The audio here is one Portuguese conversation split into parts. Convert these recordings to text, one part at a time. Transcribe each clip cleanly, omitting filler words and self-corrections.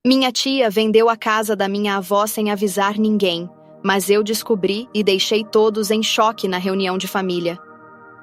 Minha tia vendeu a casa da minha avó sem avisar ninguém, mas eu descobri e deixei todos em choque na reunião de família.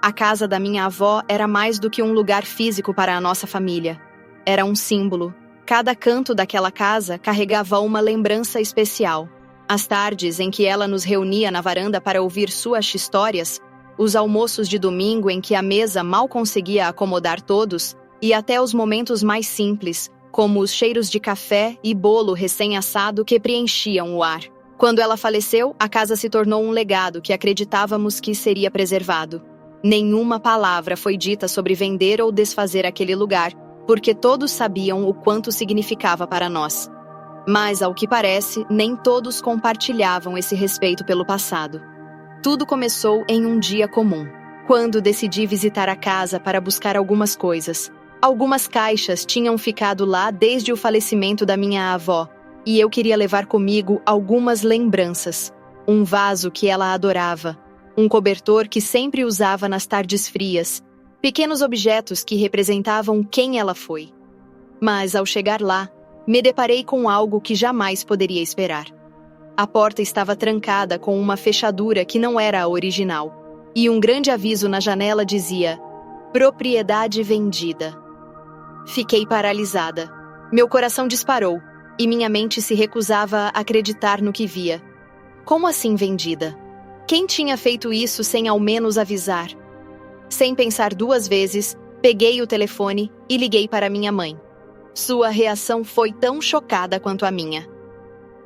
A casa da minha avó era mais do que um lugar físico para a nossa família. Era um símbolo. Cada canto daquela casa carregava uma lembrança especial. As tardes em que ela nos reunia na varanda para ouvir suas histórias, os almoços de domingo em que a mesa mal conseguia acomodar todos, e até os momentos mais simples, como os cheiros de café e bolo recém-assado que preenchiam o ar. Quando ela faleceu, a casa se tornou um legado que acreditávamos que seria preservado. Nenhuma palavra foi dita sobre vender ou desfazer aquele lugar, porque todos sabiam o quanto significava para nós. Mas, ao que parece, nem todos compartilhavam esse respeito pelo passado. Tudo começou em um dia comum, quando decidi visitar a casa para buscar algumas coisas. Algumas caixas tinham ficado lá desde o falecimento da minha avó, e eu queria levar comigo algumas lembranças. Um vaso que ela adorava, um cobertor que sempre usava nas tardes frias, pequenos objetos que representavam quem ela foi. Mas, ao chegar lá, me deparei com algo que jamais poderia esperar. A porta estava trancada com uma fechadura que não era a original, e um grande aviso na janela dizia: "Propriedade vendida". Fiquei paralisada. Meu coração disparou, e minha mente se recusava a acreditar no que via. Como assim vendida? Quem tinha feito isso sem ao menos avisar? Sem pensar duas vezes, peguei o telefone e liguei para minha mãe. Sua reação foi tão chocada quanto a minha.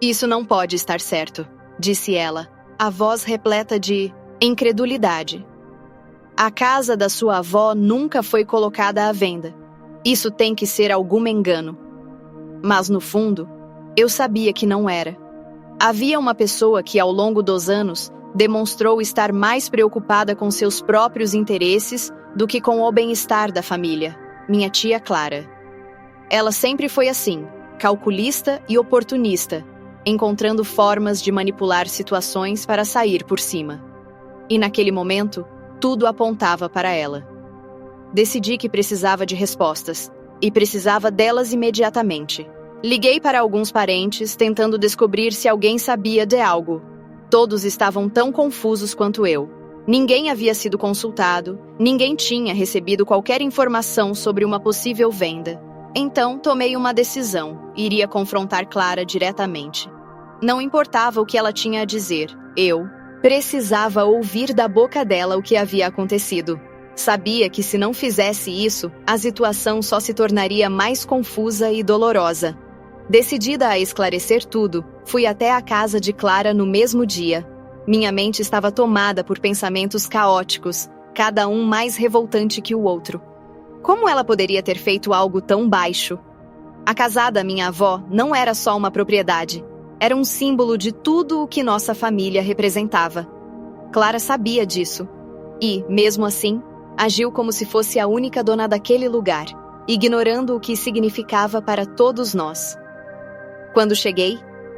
"Isso não pode estar certo", disse ela, a voz repleta de incredulidade. "A casa da sua avó nunca foi colocada à venda. Isso tem que ser algum engano." Mas, no fundo, eu sabia que não era. Havia uma pessoa que, ao longo dos anos, demonstrou estar mais preocupada com seus próprios interesses do que com o bem-estar da família: minha tia Clara. Ela sempre foi assim, calculista e oportunista, encontrando formas de manipular situações para sair por cima. E naquele momento, tudo apontava para ela. Decidi que precisava de respostas, e precisava delas imediatamente. Liguei para alguns parentes, tentando descobrir se alguém sabia de algo. Todos estavam tão confusos quanto eu. Ninguém havia sido consultado, ninguém tinha recebido qualquer informação sobre uma possível venda. Então, tomei uma decisão: iria confrontar Clara diretamente. Não importava o que ela tinha a dizer, eu precisava ouvir da boca dela o que havia acontecido. Sabia que se não fizesse isso, a situação só se tornaria mais confusa e dolorosa. Decidida a esclarecer tudo, fui até a casa de Clara no mesmo dia. Minha mente estava tomada por pensamentos caóticos, cada um mais revoltante que o outro. Como ela poderia ter feito algo tão baixo? A casa da minha avó não era só uma propriedade, era um símbolo de tudo o que nossa família representava. Clara sabia disso, e, mesmo assim, agiu como se fosse a única dona daquele lugar, ignorando o que significava para todos nós. Quando cheguei,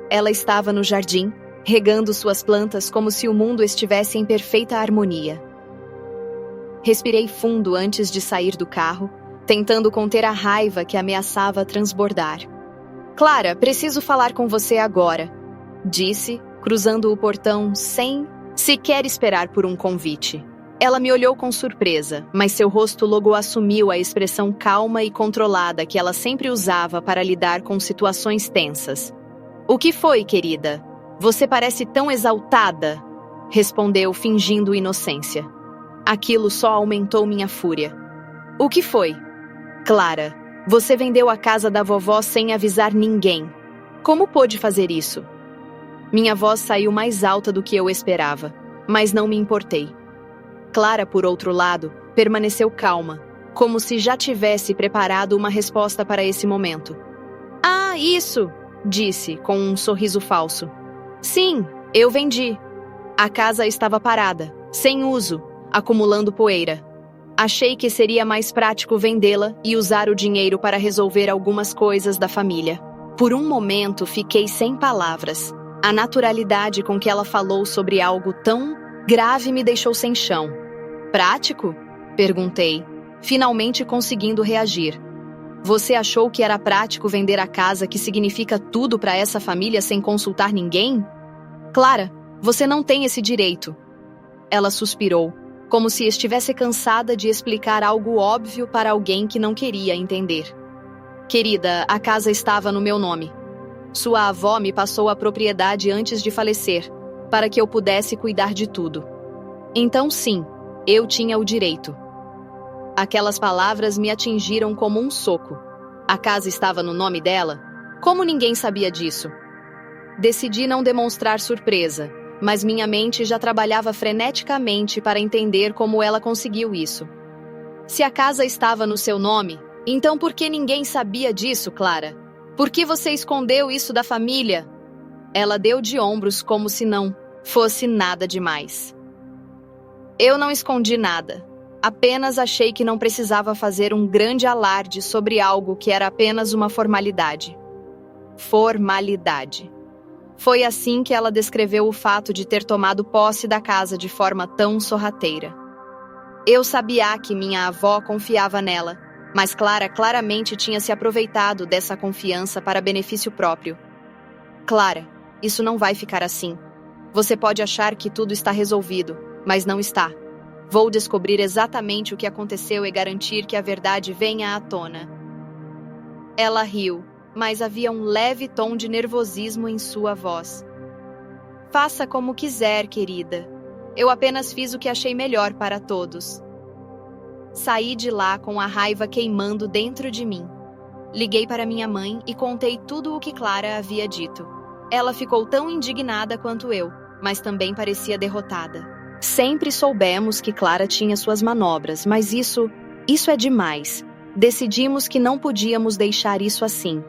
ela estava no jardim, regando suas plantas como se o mundo estivesse em perfeita harmonia. Respirei fundo antes de sair do carro, tentando conter a raiva que ameaçava transbordar. "Clara, preciso falar com você agora", disse, cruzando o portão sem sequer esperar por um convite. Ela me olhou com surpresa, mas seu rosto logo assumiu a expressão calma e controlada que ela sempre usava para lidar com situações tensas. "O que foi, querida? Você parece tão exaltada", respondeu, fingindo inocência. Aquilo só aumentou minha fúria. "O que foi?" "Clara, você vendeu a casa da vovó sem avisar ninguém. Como pôde fazer isso?" Minha voz saiu mais alta do que eu esperava, mas não me importei. Clara, por outro lado, permaneceu calma, como se já tivesse preparado uma resposta para esse momento. "Ah, isso!" disse, com um sorriso falso. "Sim, eu vendi. A casa estava parada, sem uso, acumulando poeira. Achei que seria mais prático vendê-la e usar o dinheiro para resolver algumas coisas da família." Por um momento, fiquei sem palavras. A naturalidade com que ela falou sobre algo tão grave me deixou sem chão. "Prático?" perguntei, finalmente conseguindo reagir. Você achou que era prático vender a casa, que significa tudo para essa família, sem consultar ninguém? Clara, você não tem esse direito. Ela suspirou, como se estivesse cansada de explicar algo óbvio para alguém que não queria entender. Querida, a casa estava no meu nome. Sua avó me passou a propriedade antes de falecer, para que eu pudesse cuidar de tudo. Então, sim, eu tinha o direito. Aquelas palavras me atingiram como um soco. A casa estava no nome dela? Como ninguém sabia disso? Decidi não demonstrar surpresa, mas minha mente já trabalhava freneticamente para entender como ela conseguiu isso. Se a casa estava no seu nome, então por que ninguém sabia disso, Clara? Por que você escondeu isso da família? Ela deu de ombros como se não fosse nada demais. Eu não escondi nada. Apenas achei que não precisava fazer um grande alarde sobre algo que era apenas uma formalidade. Formalidade. Foi assim que ela descreveu o fato de ter tomado posse da casa de forma tão sorrateira. Eu sabia que minha avó confiava nela, mas Clara claramente tinha se aproveitado dessa confiança para benefício próprio. Clara, isso não vai ficar assim. Você pode achar que tudo está resolvido, mas não está. Vou descobrir exatamente o que aconteceu e garantir que a verdade venha à tona. Ela riu, mas havia um leve tom de nervosismo em sua voz. Faça como quiser, querida. Eu apenas fiz o que achei melhor para todos. Saí de lá com a raiva queimando dentro de mim. Liguei para minha mãe e contei tudo o que Clara havia dito. Ela ficou tão indignada quanto eu, mas também parecia derrotada. Sempre soubemos que Clara tinha suas manobras, mas isso é demais. Decidimos que não podíamos deixar isso assim.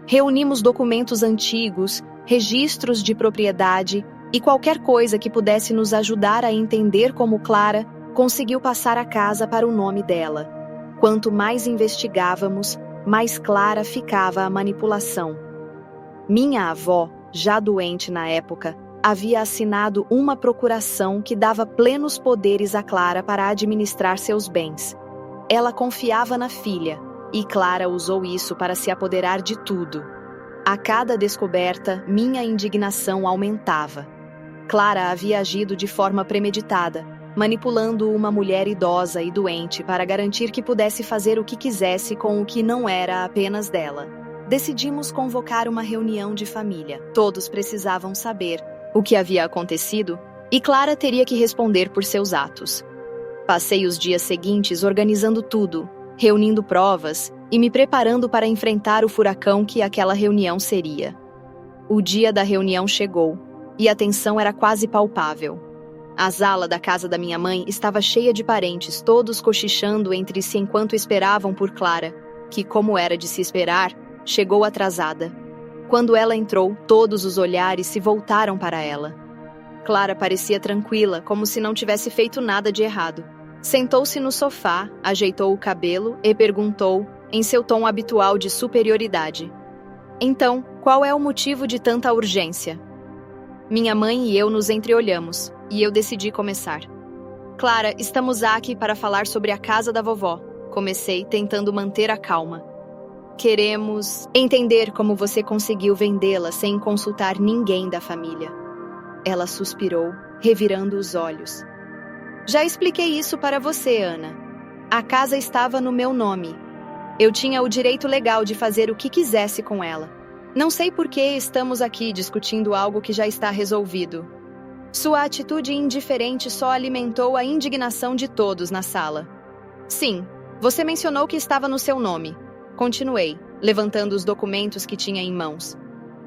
Reunimos documentos antigos, registros de propriedade e qualquer coisa que pudesse nos ajudar a entender como Clara conseguiu passar a casa para o nome dela. Quanto mais investigávamos, mais clara ficava a manipulação. Minha avó, já doente na época, havia assinado uma procuração que dava plenos poderes a Clara para administrar seus bens. Ela confiava na filha, e Clara usou isso para se apoderar de tudo. A cada descoberta, minha indignação aumentava. Clara havia agido de forma premeditada, manipulando uma mulher idosa e doente para garantir que pudesse fazer o que quisesse com o que não era apenas dela. Decidimos convocar uma reunião de família. Todos precisavam saber o que havia acontecido, e Clara teria que responder por seus atos. Passei os dias seguintes organizando tudo, reunindo provas e me preparando para enfrentar o furacão que aquela reunião seria. O dia da reunião chegou, e a tensão era quase palpável. A sala da casa da minha mãe estava cheia de parentes, todos cochichando entre si enquanto esperavam por Clara, que, como era de se esperar, chegou atrasada. Quando ela entrou, todos os olhares se voltaram para ela. Clara parecia tranquila, como se não tivesse feito nada de errado. Sentou-se no sofá, ajeitou o cabelo e perguntou, em seu tom habitual de superioridade: Então, qual é o motivo de tanta urgência? Minha mãe e eu nos entreolhamos, e eu decidi começar. Clara, estamos aqui para falar sobre a casa da vovó. Comecei, tentando manter a calma. Queremos entender como você conseguiu vendê-la sem consultar ninguém da família. Ela suspirou, revirando os olhos. Já expliquei isso para você, Ana. A casa estava no meu nome. Eu tinha o direito legal de fazer o que quisesse com ela. Não sei por que estamos aqui discutindo algo que já está resolvido. Sua atitude indiferente só alimentou a indignação de todos na sala. Sim, você mencionou que estava no seu nome. Continuei, levantando os documentos que tinha em mãos.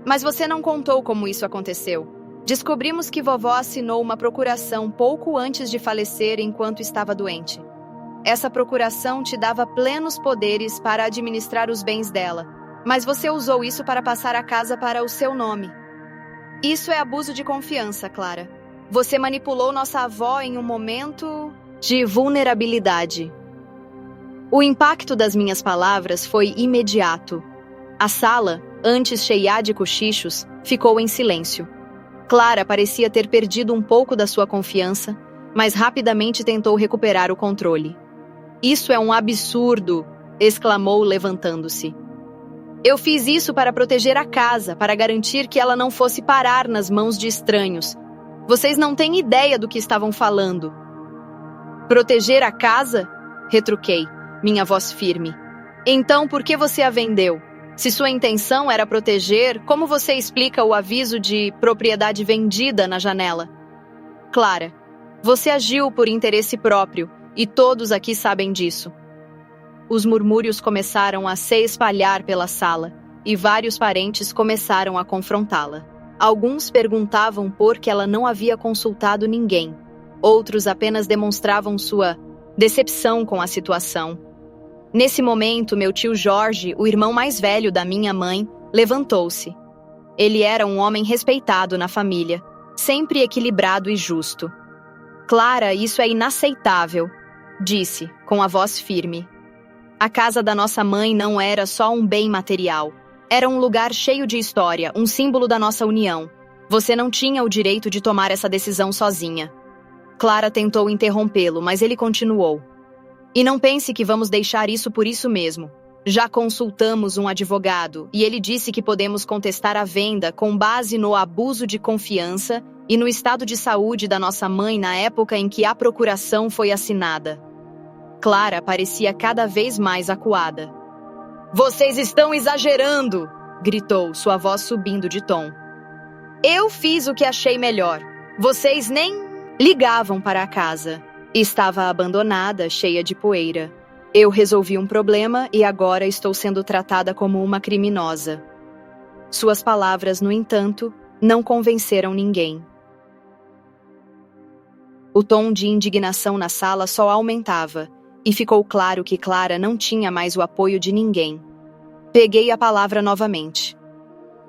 Mas você não contou como isso aconteceu. Descobrimos que vovó assinou uma procuração pouco antes de falecer enquanto estava doente. Essa procuração te dava plenos poderes para administrar os bens dela, mas você usou isso para passar a casa para o seu nome. Isso é abuso de confiança, Clara. Você manipulou nossa avó em um momento de vulnerabilidade. O impacto das minhas palavras foi imediato. A sala, antes cheia de cochichos, ficou em silêncio. Clara parecia ter perdido um pouco da sua confiança, mas rapidamente tentou recuperar o controle. Isso é um absurdo! exclamou, levantando-se. Eu fiz isso para proteger a casa, para garantir que ela não fosse parar nas mãos de estranhos. Vocês não têm ideia do que estavam falando. Proteger a casa? Retruquei, minha voz firme. Então, por que você a vendeu? Se sua intenção era proteger, como você explica o aviso de propriedade vendida na janela? Clara, você agiu por interesse próprio, e todos aqui sabem disso. Os murmúrios começaram a se espalhar pela sala, e vários parentes começaram a confrontá-la. Alguns perguntavam por que ela não havia consultado ninguém. Outros apenas demonstravam sua decepção com a situação. Nesse momento, meu tio Jorge, o irmão mais velho da minha mãe, levantou-se. Ele era um homem respeitado na família, sempre equilibrado e justo. Clara, isso é inaceitável, disse, com a voz firme. A casa da nossa mãe não era só um bem material. Era um lugar cheio de história, um símbolo da nossa união. Você não tinha o direito de tomar essa decisão sozinha. Clara tentou interrompê-lo, mas ele continuou. E não pense que vamos deixar isso por isso mesmo. Já consultamos um advogado e ele disse que podemos contestar a venda com base no abuso de confiança e no estado de saúde da nossa mãe na época em que a procuração foi assinada. Clara parecia cada vez mais acuada. Vocês estão exagerando! Gritou, sua voz subindo de tom. Eu fiz o que achei melhor. Vocês nem ligavam para a casa. Estava abandonada, cheia de poeira. Eu resolvi um problema e agora estou sendo tratada como uma criminosa. Suas palavras, no entanto, não convenceram ninguém. O tom de indignação na sala só aumentava, e ficou claro que Clara não tinha mais o apoio de ninguém. Peguei a palavra novamente.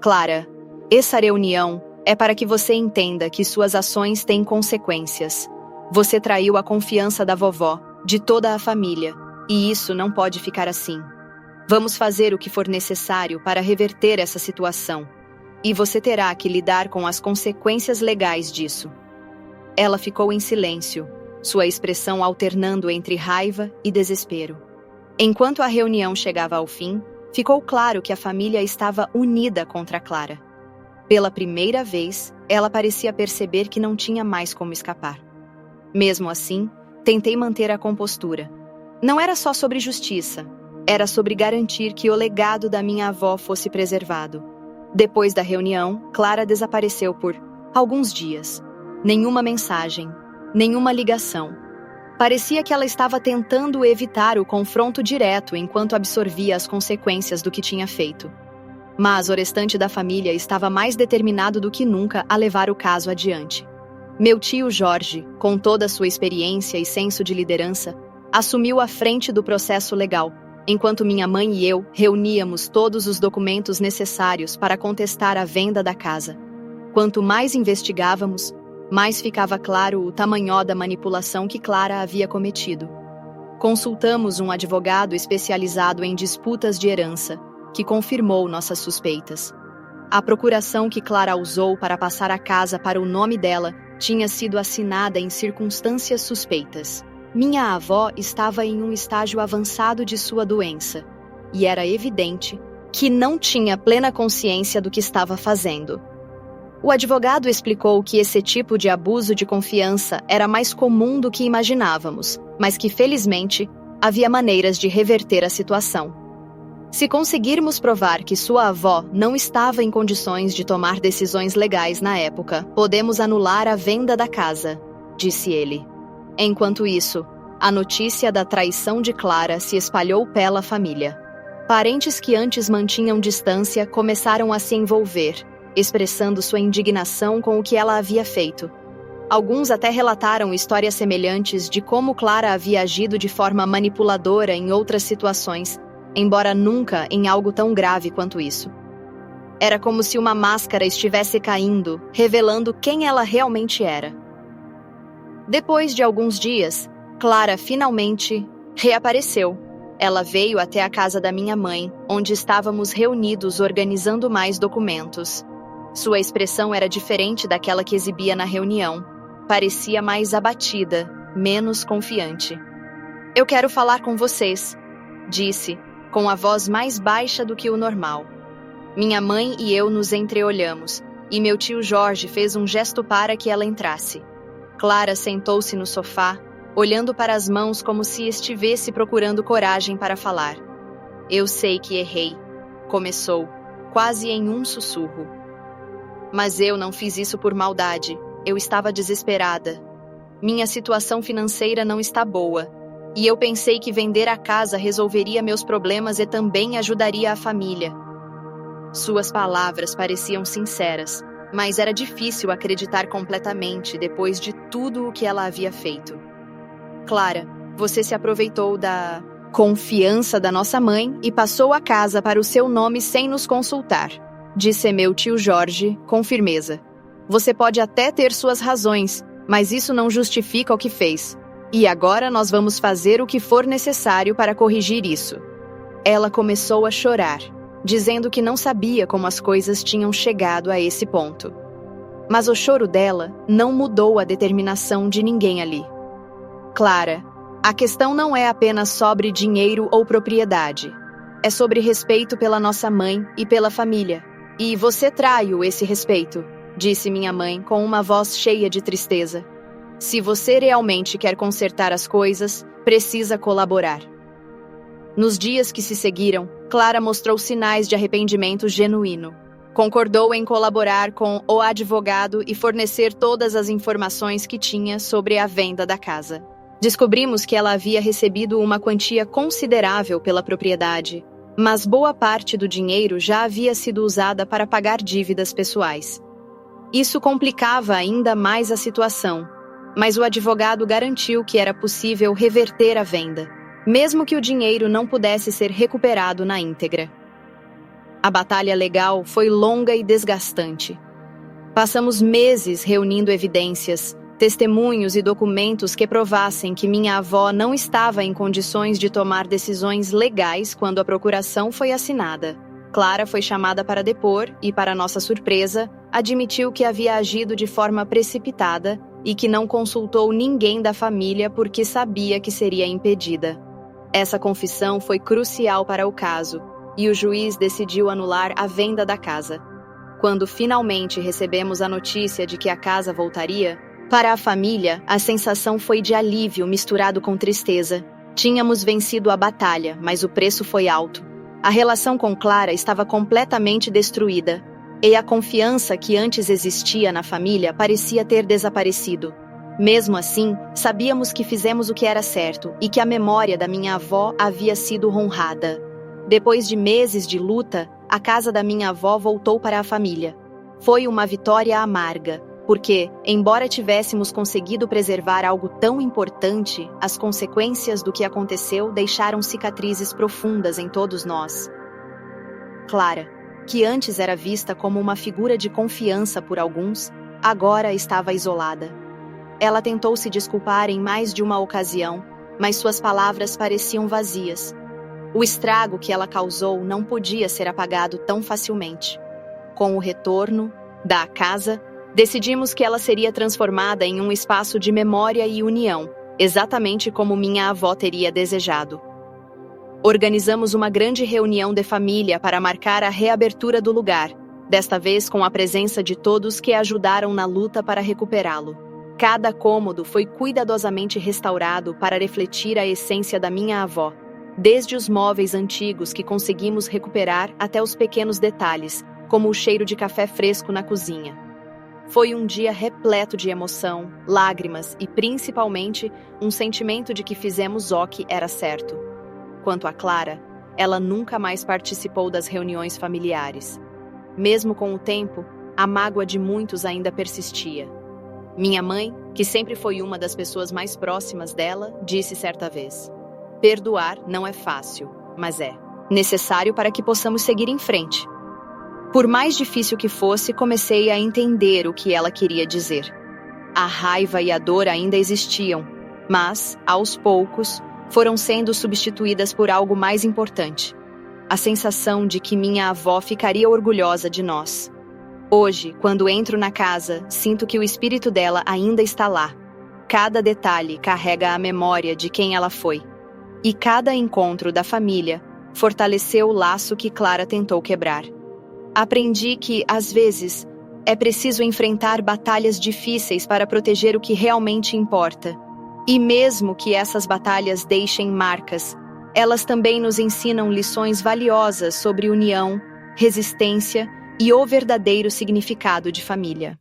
Clara, essa reunião é para que você entenda que suas ações têm consequências. Você traiu a confiança da vovó, de toda a família, e isso não pode ficar assim. Vamos fazer o que for necessário para reverter essa situação, e você terá que lidar com as consequências legais disso. Ela ficou em silêncio, sua expressão alternando entre raiva e desespero. Enquanto a reunião chegava ao fim, ficou claro que a família estava unida contra Clara. Pela primeira vez, ela parecia perceber que não tinha mais como escapar. Mesmo assim, tentei manter a compostura. Não era só sobre justiça, era sobre garantir que o legado da minha avó fosse preservado. Depois da reunião, Clara desapareceu por alguns dias. Nenhuma mensagem, nenhuma ligação. Parecia que ela estava tentando evitar o confronto direto enquanto absorvia as consequências do que tinha feito. Mas o restante da família estava mais determinado do que nunca a levar o caso adiante. Meu tio Jorge, com toda a sua experiência e senso de liderança, assumiu a frente do processo legal, enquanto minha mãe e eu reuníamos todos os documentos necessários para contestar a venda da casa. Quanto mais investigávamos, mais ficava claro o tamanho da manipulação que Clara havia cometido. Consultamos um advogado especializado em disputas de herança, que confirmou nossas suspeitas. A procuração que Clara usou para passar a casa para o nome dela tinha sido assinada em circunstâncias suspeitas. Minha avó estava em um estágio avançado de sua doença, e era evidente que não tinha plena consciência do que estava fazendo. O advogado explicou que esse tipo de abuso de confiança era mais comum do que imaginávamos, mas que, felizmente, havia maneiras de reverter a situação. Se conseguirmos provar que sua avó não estava em condições de tomar decisões legais na época, podemos anular a venda da casa, disse ele. Enquanto isso, a notícia da traição de Clara se espalhou pela família. Parentes que antes mantinham distância começaram a se envolver, expressando sua indignação com o que ela havia feito. Alguns até relataram histórias semelhantes de como Clara havia agido de forma manipuladora em outras situações, embora nunca em algo tão grave quanto isso. Era como se uma máscara estivesse caindo, revelando quem ela realmente era. Depois de alguns dias, Clara finalmente reapareceu. Ela veio até a casa da minha mãe, onde estávamos reunidos organizando mais documentos. Sua expressão era diferente daquela que exibia na reunião. Parecia mais abatida, menos confiante. Eu quero falar com vocês, disse, com a voz mais baixa do que o normal. Minha mãe e eu nos entreolhamos, e meu tio Jorge fez um gesto para que ela entrasse. Clara sentou-se no sofá, olhando para as mãos como se estivesse procurando coragem para falar. Eu sei que errei, começou, quase em um sussurro. Mas eu não fiz isso por maldade, eu estava desesperada. Minha situação financeira não está boa, e eu pensei que vender a casa resolveria meus problemas e também ajudaria a família. Suas palavras pareciam sinceras, mas era difícil acreditar completamente depois de tudo o que ela havia feito. Clara, você se aproveitou da confiança da nossa mãe e passou a casa para o seu nome sem nos consultar, disse meu tio Jorge com firmeza. Você pode até ter suas razões, mas isso não justifica o que fez. E agora nós vamos fazer o que for necessário para corrigir isso. Ela começou a chorar, dizendo que não sabia como as coisas tinham chegado a esse ponto. Mas o choro dela não mudou a determinação de ninguém ali. Clara, a questão não é apenas sobre dinheiro ou propriedade. É sobre respeito pela nossa mãe e pela família. E você traiu esse respeito, disse minha mãe com uma voz cheia de tristeza. Se você realmente quer consertar as coisas, precisa colaborar. Nos dias que se seguiram, Clara mostrou sinais de arrependimento genuíno. Concordou em colaborar com o advogado e fornecer todas as informações que tinha sobre a venda da casa. Descobrimos que ela havia recebido uma quantia considerável pela propriedade, mas boa parte do dinheiro já havia sido usada para pagar dívidas pessoais. Isso complicava ainda mais a situação, mas o advogado garantiu que era possível reverter a venda, mesmo que o dinheiro não pudesse ser recuperado na íntegra. A batalha legal foi longa e desgastante. Passamos meses reunindo evidências, testemunhos e documentos que provassem que minha avó não estava em condições de tomar decisões legais quando a procuração foi assinada. Clara foi chamada para depor e, para nossa surpresa, admitiu que havia agido de forma precipitada e que não consultou ninguém da família porque sabia que seria impedida. Essa confissão foi crucial para o caso, e o juiz decidiu anular a venda da casa. Quando finalmente recebemos a notícia de que a casa voltaria, para a família, a sensação foi de alívio misturado com tristeza. Tínhamos vencido a batalha, mas o preço foi alto. A relação com Clara estava completamente destruída, e a confiança que antes existia na família parecia ter desaparecido. Mesmo assim, sabíamos que fizemos o que era certo e que a memória da minha avó havia sido honrada. Depois de meses de luta, a casa da minha avó voltou para a família. Foi uma vitória amarga, porque, embora tivéssemos conseguido preservar algo tão importante, as consequências do que aconteceu deixaram cicatrizes profundas em todos nós. Clara, que antes era vista como uma figura de confiança por alguns, agora estava isolada. Ela tentou se desculpar em mais de uma ocasião, mas suas palavras pareciam vazias. O estrago que ela causou não podia ser apagado tão facilmente. Com o retorno da casa, decidimos que ela seria transformada em um espaço de memória e união, exatamente como minha avó teria desejado. Organizamos uma grande reunião de família para marcar a reabertura do lugar, desta vez com a presença de todos que ajudaram na luta para recuperá-lo. Cada cômodo foi cuidadosamente restaurado para refletir a essência da minha avó, desde os móveis antigos que conseguimos recuperar até os pequenos detalhes, como o cheiro de café fresco na cozinha. Foi um dia repleto de emoção, lágrimas e, principalmente, um sentimento de que fizemos o que era certo. Quanto a Clara, ela nunca mais participou das reuniões familiares. Mesmo com o tempo, a mágoa de muitos ainda persistia. Minha mãe, que sempre foi uma das pessoas mais próximas dela, disse certa vez: perdoar não é fácil, mas é necessário para que possamos seguir em frente. Por mais difícil que fosse, comecei a entender o que ela queria dizer. A raiva e a dor ainda existiam, mas, aos poucos, foram sendo substituídas por algo mais importante: a sensação de que minha avó ficaria orgulhosa de nós. Hoje, quando entro na casa, sinto que o espírito dela ainda está lá. Cada detalhe carrega a memória de quem ela foi. E cada encontro da família fortaleceu o laço que Clara tentou quebrar. Aprendi que, às vezes, é preciso enfrentar batalhas difíceis para proteger o que realmente importa. E mesmo que essas batalhas deixem marcas, elas também nos ensinam lições valiosas sobre união, resistência e o verdadeiro significado de família.